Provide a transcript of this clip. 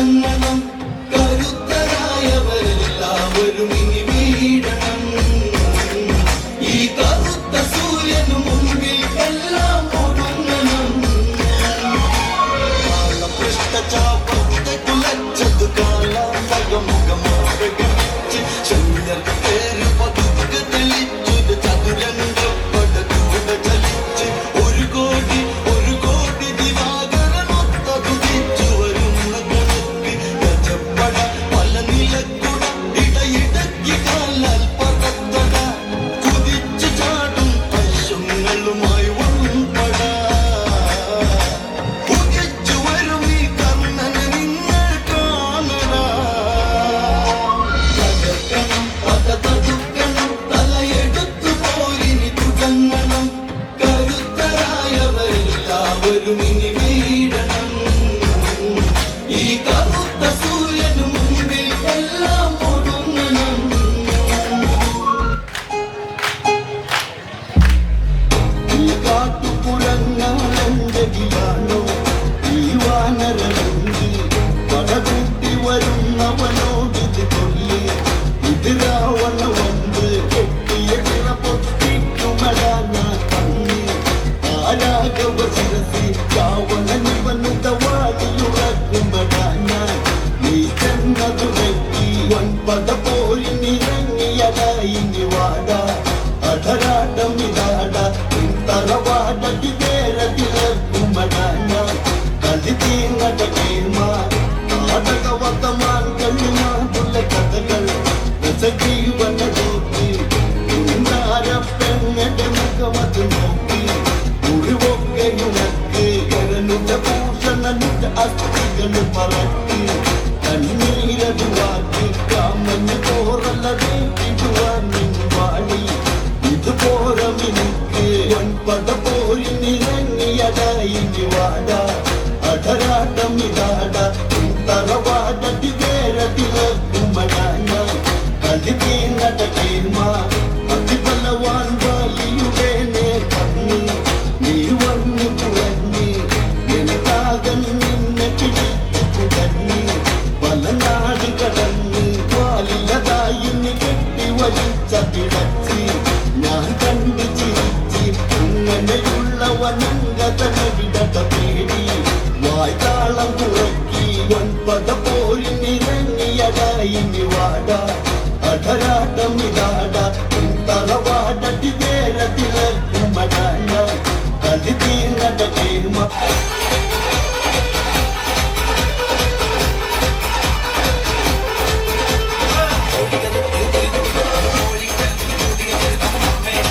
തുടങ്ങണം. കരുത്തരായവരെല്ലാവരും ഇനി വീഴണം. ഈ കറുത്ത സൂര്യനു മുമ്പിൽ എല്ലാം ഒടുങ്ങണം. കാലപൃഷ്ഠചാപത്തെ കുലച്ചതു കാലാന്തകമുഖമാകെ ഗമിച്ച് ശങ്കർ പേര് പതുക്കെ തെളിച്ചൊരു ചതുരംഗപ്പട കൂടെ ചലിച്ച് ഒരു കോടി ദിവാകരനൊത്തതു തിരിച്ചു വരുന്ന കണക്ക് ഗജപ്പട പല നിലക്കുട ഇടയിടയ്ക്ക് കാലാൽ പടത്തട കുതിച്ചു ചാടും പശുങ്ങളുമായി വൻപട ഉദിച്ചു വരും ഈ കർണനെ നിങ്ങൾ കാണടാ. തകർക്കണം പക തടുക്കണം തലയെടുത്തു പോരിനി തുടങ്ങണം. കരുത്തരായവരെല്ലാവരും ഇനി വീഴണം. ഈ കറുത്ത സൂര്യനു മുമ്പിൽ എല്ലാം ഒടുങ്ങണം. ഈ കാട്ടുകുരങ്ങാണെങ്കിലാണോ ഈ വാനരനന്ദി പടകൂട്ടി വരുന്നവനോടിത് കൊല്ലി. ഇത് രാവണ വന്ന് കെട്ടിയ ചിറ പൊട്ടിക്കുമടാന കണ്ണി. ആരാഘവ ശിരസി രാവണനിവനുത വാടിയുറക്കുമടാന. നീ ചെന്നതു വെക്കി വൻപട പോരിനിറങ്ങിയടായിനി വാട. അധരാടം ഇതാട തറവാടടി നേരത്തിലക്കുമടാന. കളി തീർന്നട കേമ നാടകവത്തമാൻ കള്ളിമാതുള്ള കഥകൾ രസജീവന നോക്കി പെണ്ണടെ മുഖമത് നോക്കി മുറിവൊക്കെ ഉണക്ക് കരനുടെ ഭൂഷണനുടെ അസ്ഥികൾ പറക്കി കണ്ണീരത് വാക്കി കാമന് പോറല്ലതേ ഇടുവാൻ വാടി. ഇതുപോരമിനിക്ക് വൻപട പോരിനിറങ്ങിയടായിനി വാട. അധരാട്ടം ഇതാട തറവാടടി നേരത്തിലക്കുമടാന. കളി തീർന്നട കേമ അതിബലവാൻ വാലിയുടെ നേർക്കണ്ണി. നീ വന്നു കുറഞ്ഞി എന്താകൻ നിന്നെ പിടിച്ചു കുടഞ്ഞി. പല നാട് കടന്ന് വാലിലതായി നീ കെട്ടി വലിച്ച പിടച്ചി. ഞാൻ കണ്ടു ചിരിച്ച് ഇങ്ങനെയുള്ളവനങ്കതനവിട പേടി. വായ്ത്താളം കുറക്കി വൻപട പോരിനിറങ്ങിയടായിനി വാട. അധരാട്ടം ഇതാട തറവാടടി നേരത്തിലക്കുമടാന. കളി തീർന്നട കേമ